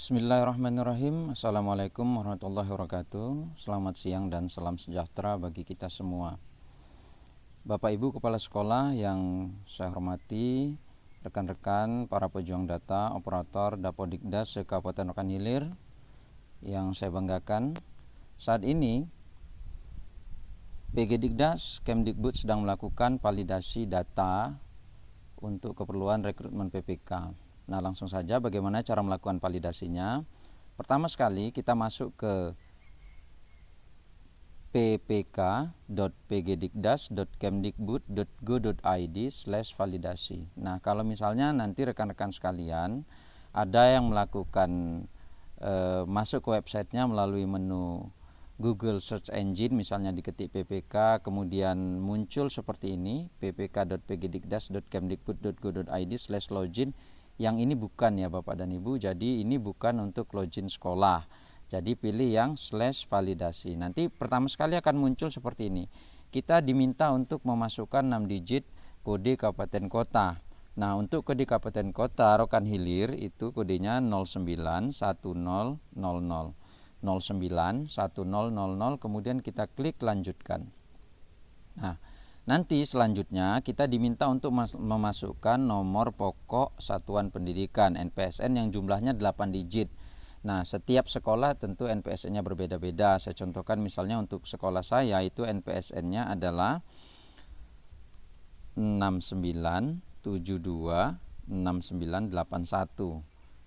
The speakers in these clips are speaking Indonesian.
Bismillahirrahmanirrahim. Assalamualaikum warahmatullahi wabarakatuh. Selamat siang dan salam sejahtera bagi kita semua. Bapak Ibu Kepala Sekolah yang saya hormati, rekan-rekan para pejuang data, operator Dapodikdas Kabupaten Rokan Hilir yang saya banggakan. Saat ini PG Dikdas Kemdikbud sedang melakukan validasi data untuk keperluan rekrutmen PPK. Nah, langsung saja bagaimana cara melakukan validasinya. Pertama sekali kita masuk ke ppk.pgdikdas.kemdikbud.go.id/validasi. Nah, kalau misalnya nanti rekan-rekan sekalian ada yang melakukan masuk ke websitenya melalui menu Google Search Engine, misalnya diketik PPK, kemudian muncul seperti ini, ppk.pgdikdas.kemdikbud.go.id/login. Yang ini bukan ya Bapak dan Ibu, jadi ini bukan untuk login sekolah. Jadi pilih yang /validasi. Nanti pertama sekali akan muncul seperti ini. Kita diminta untuk memasukkan 6 digit kode kabupaten kota. Nah, untuk kode kabupaten kota Rokan Hilir itu kodenya 091000. 091000, kemudian kita klik lanjutkan. Nah, nanti selanjutnya kita diminta untuk memasukkan nomor pokok satuan pendidikan NPSN yang jumlahnya 8 digit. Nah, setiap sekolah tentu NPSN-nya berbeda-beda. Saya contohkan misalnya untuk sekolah saya itu NPSN-nya adalah 69726981.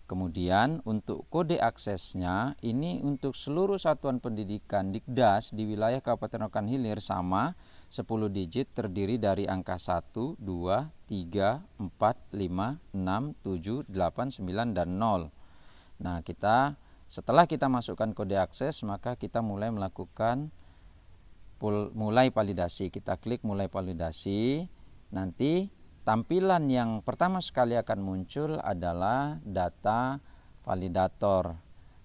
Kemudian untuk kode aksesnya ini untuk seluruh satuan pendidikan Dikdas di wilayah Kabupaten Rokan Hilir sama 10 digit, terdiri dari angka 1, 2, 3, 4, 5, 6, 7, 8, 9, dan 0. Nah, setelah kita masukkan kode akses, maka kita mulai melakukan validasi. Kita klik mulai validasi. Nanti tampilan yang pertama sekali akan muncul adalah data validator.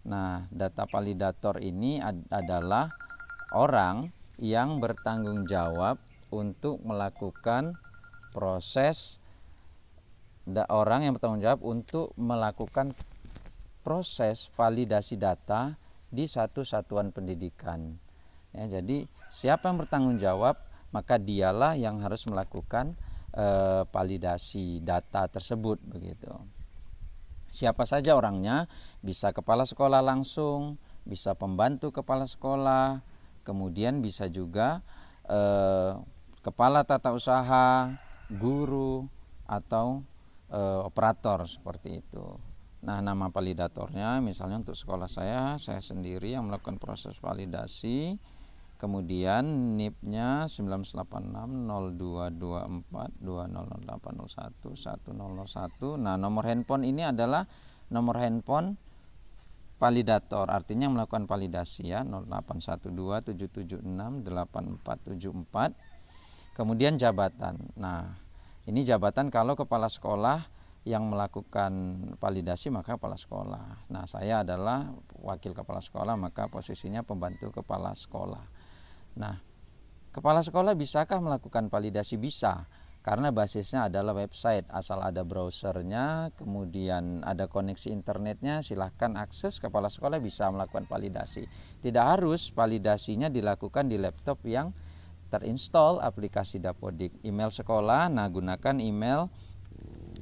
Nah, data validator ini adalah orang yang bertanggung jawab untuk melakukan proses validasi data di satu satuan pendidikan. Ya, jadi siapa yang bertanggung jawab, maka dialah yang harus melakukan validasi data tersebut begitu. Siapa saja orangnya, bisa kepala sekolah langsung, bisa pembantu kepala sekolah, kemudian bisa juga kepala tata usaha, guru, atau operator seperti itu. Nah, nama validatornya misalnya untuk sekolah saya sendiri yang melakukan proses validasi. Kemudian NIP-nya 198602242008011001. Nah, nomor handphone ini adalah nomor handphone validator, artinya melakukan validasi ya, 0812776844. Kemudian jabatan. Nah, ini jabatan kalau kepala sekolah yang melakukan validasi maka kepala sekolah. Nah, saya adalah wakil kepala sekolah, maka posisinya pembantu kepala sekolah. Nah, kepala sekolah bisakah melakukan validasi? Bisa, karena basisnya adalah website. Asal ada browsernya, kemudian ada koneksi internetnya, silahkan akses, kepala sekolah bisa melakukan validasi. Tidak harus validasinya dilakukan di laptop yang terinstall aplikasi Dapodik. Email sekolah, nah gunakan email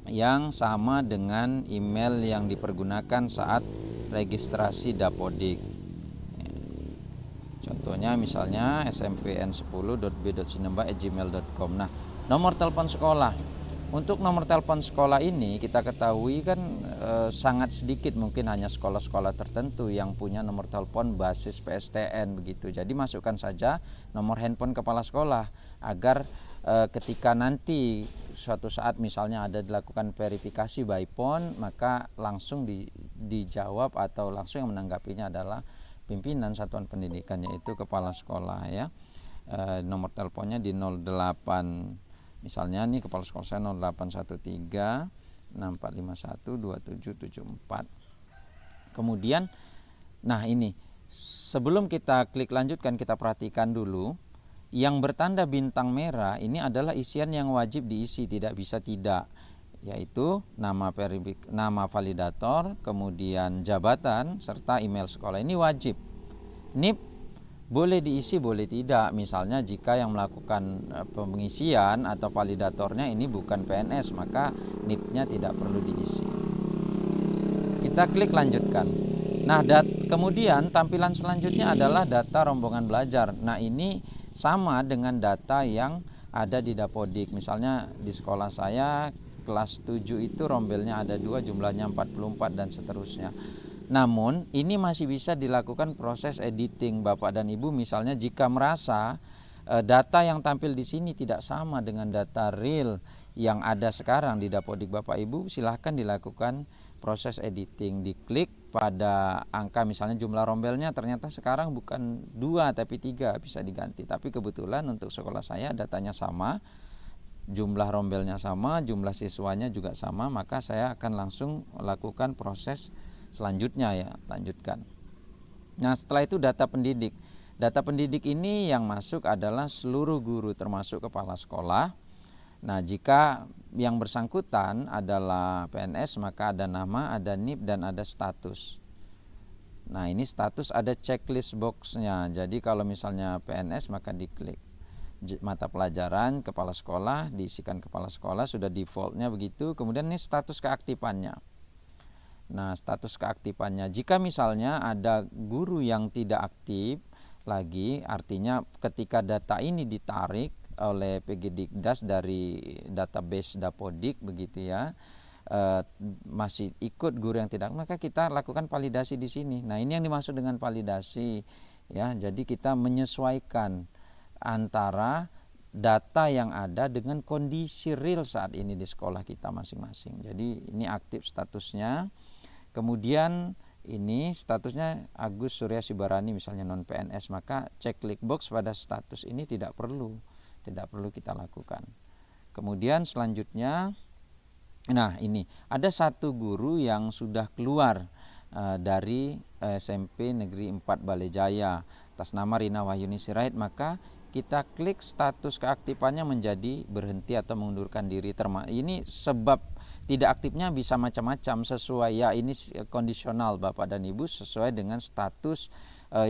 yang sama dengan email yang dipergunakan saat registrasi Dapodik. Contohnya misalnya smpn10.b.sinemba@gmail.com. Nah, nomor telepon sekolah. Untuk nomor telepon sekolah ini kita ketahui kan sangat sedikit, mungkin hanya sekolah-sekolah tertentu yang punya nomor telepon basis PSTN begitu. Jadi masukkan saja nomor handphone kepala sekolah agar ketika nanti suatu saat misalnya ada dilakukan verifikasi by phone, maka langsung dijawab atau langsung yang menanggapinya adalah pimpinan satuan pendidikan, yaitu kepala sekolah ya. Nomor teleponnya di 08, misalnya nih kepala sekolah saya 081364512774. Kemudian nah ini sebelum kita klik lanjutkan, kita perhatikan dulu yang bertanda bintang merah ini adalah isian yang wajib diisi, tidak bisa tidak. yaitu nama validator, kemudian jabatan serta email sekolah. Ini wajib. NIP boleh diisi, boleh tidak. Misalnya jika yang melakukan pengisian atau validatornya ini bukan PNS, maka NIP-nya tidak perlu diisi. Kita klik lanjutkan. Nah, kemudian tampilan selanjutnya adalah data rombongan belajar. Nah, ini sama dengan data yang ada di Dapodik. Misalnya di sekolah saya kelas 7 itu rombelnya ada 2, jumlahnya 44 dan seterusnya. Namun ini masih bisa dilakukan proses editing Bapak dan Ibu, misalnya jika merasa data yang tampil di sini tidak sama dengan data real yang ada sekarang di Dapodik Bapak Ibu, silahkan dilakukan proses editing. Diklik pada angka, misalnya jumlah rombelnya ternyata sekarang bukan 2 tapi 3, bisa diganti. Tapi kebetulan untuk sekolah saya datanya sama, jumlah rombelnya sama, jumlah siswanya juga sama, maka saya akan langsung lakukan proses selanjutnya ya, lanjutkan. Nah, setelah itu data pendidik. Data pendidik ini yang masuk adalah seluruh guru termasuk kepala sekolah. Nah, jika yang bersangkutan adalah PNS, maka ada nama, ada NIP, dan ada status. Nah, ini status ada checklist box-nya. Jadi kalau misalnya PNS maka diklik. Mata pelajaran kepala sekolah, diisikan kepala sekolah, sudah defaultnya begitu. Kemudian ini status keaktifannya. Nah, status keaktifannya, jika misalnya ada guru yang tidak aktif lagi, artinya ketika data ini ditarik oleh PGDikdas dari database Dapodik begitu ya, masih ikut guru yang tidak, maka kita lakukan validasi di sini. Nah, ini yang dimaksud dengan validasi ya. Jadi kita menyesuaikan antara data yang ada dengan kondisi real saat ini di sekolah kita masing-masing. Jadi ini aktif statusnya. Kemudian ini statusnya Agus Surya Sibarani misalnya non PNS, maka cek click box pada status ini tidak perlu kita lakukan. Kemudian selanjutnya, nah ini ada satu guru yang sudah keluar dari SMP Negeri 4 Balejaya atas nama Rina Wahyuni Sirait, maka kita klik status keaktifannya menjadi berhenti atau mengundurkan diri. Ini sebab tidak aktifnya bisa macam-macam, sesuai ya, ini kondisional Bapak dan Ibu, sesuai dengan status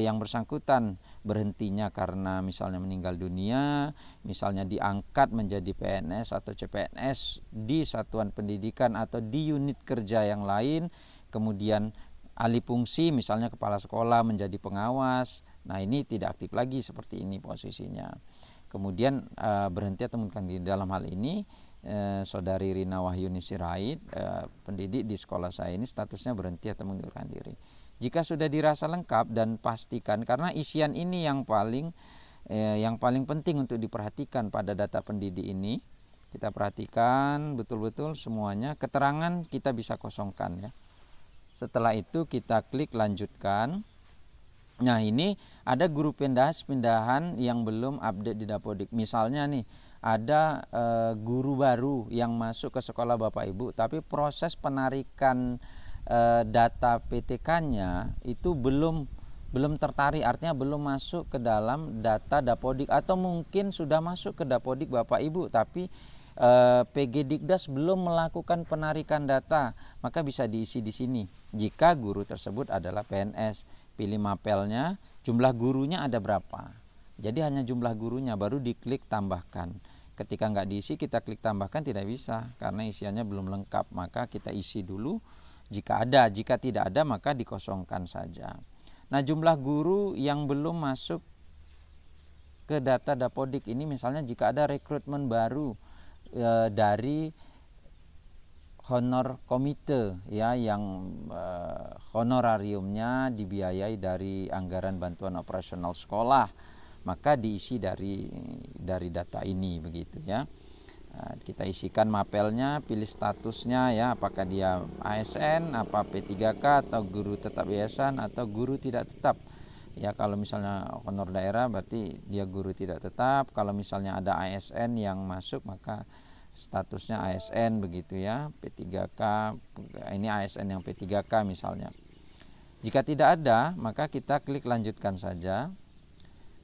yang bersangkutan. Berhentinya karena misalnya meninggal dunia, misalnya diangkat menjadi PNS atau CPNS di satuan pendidikan atau di unit kerja yang lain, kemudian alih fungsi misalnya kepala sekolah menjadi pengawas. Nah, ini tidak aktif lagi, seperti ini posisinya. Kemudian berhenti atau mengundurkan diri, dalam hal ini Saudari Rina Wahyuni Sirait, pendidik di sekolah saya ini statusnya berhenti atau mengundurkan diri. Jika sudah dirasa lengkap, dan pastikan, karena isian ini yang paling penting untuk diperhatikan pada data pendidik ini, kita perhatikan betul-betul semuanya. Keterangan kita bisa kosongkan ya. Setelah itu kita klik lanjutkan. Nah, ini ada guru pindahan yang belum update di Dapodik. Misalnya nih, ada guru baru yang masuk ke sekolah Bapak Ibu, tapi proses penarikan data PTK-nya itu belum tertarik, artinya belum masuk ke dalam data Dapodik, atau mungkin sudah masuk ke Dapodik Bapak Ibu, tapi PGDikdas belum melakukan penarikan data, maka bisa diisi di sini. Jika guru tersebut adalah PNS, pilih mapelnya, jumlah gurunya ada berapa. Jadi hanya jumlah gurunya, baru diklik tambahkan. Ketika nggak diisi, kita klik tambahkan, tidak bisa karena isiannya belum lengkap. Maka kita isi dulu jika ada, jika tidak ada maka dikosongkan saja. Nah, jumlah guru yang belum masuk ke data Dapodik ini, misalnya jika ada rekrutmen baru dari honor komite ya, yang honorariumnya dibiayai dari anggaran bantuan operasional sekolah, maka diisi dari data ini begitu ya. Kita isikan mapelnya, pilih statusnya ya, apakah dia ASN, apa P3K, atau guru tetap yayasan, atau guru tidak tetap. Ya, kalau misalnya honor daerah berarti dia guru tidak tetap. Kalau misalnya ada ASN yang masuk, maka statusnya ASN begitu ya, P3K, ini ASN yang P3K misalnya. Jika tidak ada, maka kita klik lanjutkan saja.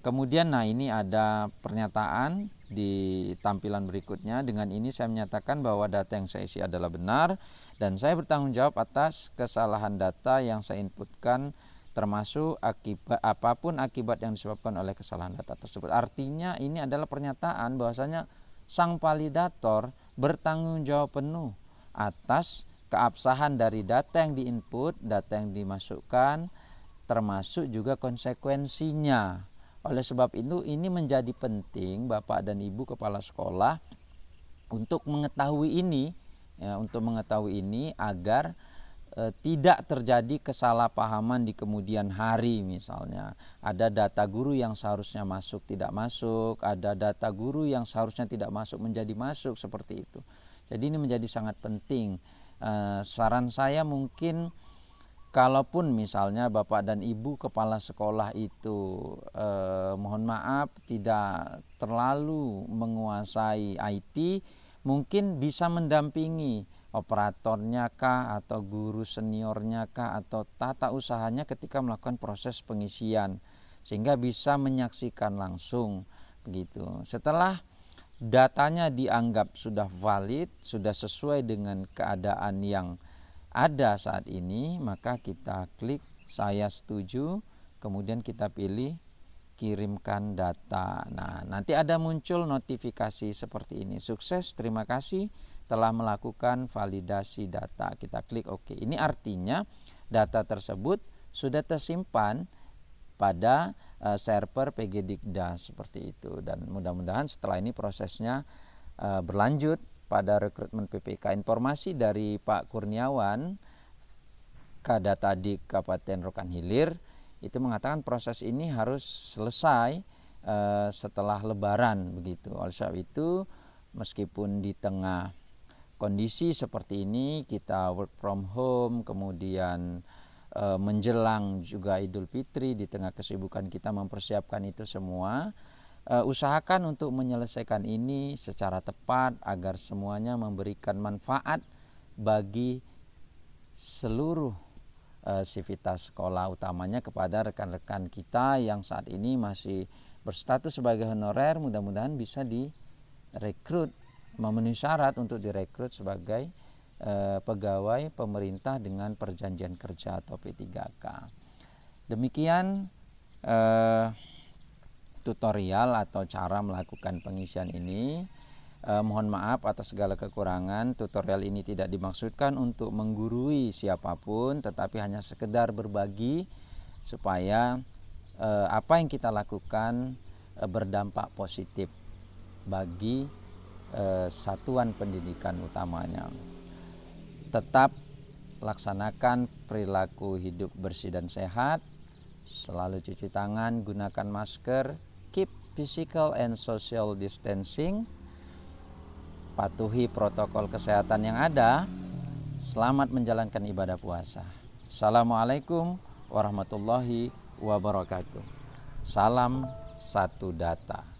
Kemudian nah, ini ada pernyataan di tampilan berikutnya. Dengan ini saya menyatakan bahwa data yang saya isi adalah benar dan saya bertanggung jawab atas kesalahan data yang saya inputkan, termasuk apapun akibat yang disebabkan oleh kesalahan data tersebut. Artinya ini adalah pernyataan bahwasanya sang validator bertanggung jawab penuh atas keabsahan dari data yang diinput, data yang dimasukkan, termasuk juga konsekuensinya. Oleh sebab itu ini menjadi penting Bapak dan Ibu kepala sekolah untuk mengetahui ini, agar tidak terjadi kesalahpahaman di kemudian hari. Misalnya ada data guru yang seharusnya masuk tidak masuk, ada data guru yang seharusnya tidak masuk menjadi masuk, seperti itu. Jadi ini menjadi sangat penting. Saran saya mungkin, kalaupun misalnya Bapak dan Ibu kepala sekolah itu mohon maaf tidak terlalu menguasai IT, mungkin bisa mendampingi operatornya kah, atau guru seniornya kah, atau tata usahanya ketika melakukan proses pengisian, sehingga bisa menyaksikan langsung begitu. Setelah datanya dianggap sudah valid, sudah sesuai dengan keadaan yang ada saat ini, maka kita klik saya setuju, kemudian kita pilih kirimkan data. Nah, nanti ada muncul notifikasi seperti ini. Sukses, terima kasih telah melakukan validasi data. Kita klik OK. Ini artinya data tersebut sudah tersimpan pada server PGDikdas seperti itu, dan mudah-mudahan setelah ini prosesnya berlanjut pada rekrutmen PPK. Informasi dari Pak Kurniawan, Kadatadik Kabupaten Rokan Hilir, itu mengatakan proses ini harus selesai setelah Lebaran begitu. Oleh sebab itu, meskipun di tengah kondisi seperti ini, kita work from home, kemudian menjelang juga Idul Fitri, di tengah kesibukan kita mempersiapkan itu semua, usahakan untuk menyelesaikan ini secara tepat agar semuanya memberikan manfaat bagi seluruh sivitas sekolah, utamanya kepada rekan-rekan kita yang saat ini masih berstatus sebagai honorer. Mudah-mudahan bisa direkrut, memenuhi syarat untuk direkrut sebagai pegawai pemerintah dengan perjanjian kerja atau P3K. Demikian tutorial atau cara melakukan pengisian ini. Mohon maaf atas segala kekurangan. Tutorial ini tidak dimaksudkan untuk menggurui siapapun, tetapi hanya sekedar berbagi supaya apa yang kita lakukan berdampak positif bagi satuan pendidikan utamanya. Tetap laksanakan perilaku hidup bersih dan sehat, selalu cuci tangan, gunakan masker, keep physical and social distancing, patuhi protokol kesehatan yang ada. Selamat menjalankan ibadah puasa. Assalamualaikum warahmatullahi wabarakatuh. Salam satu data.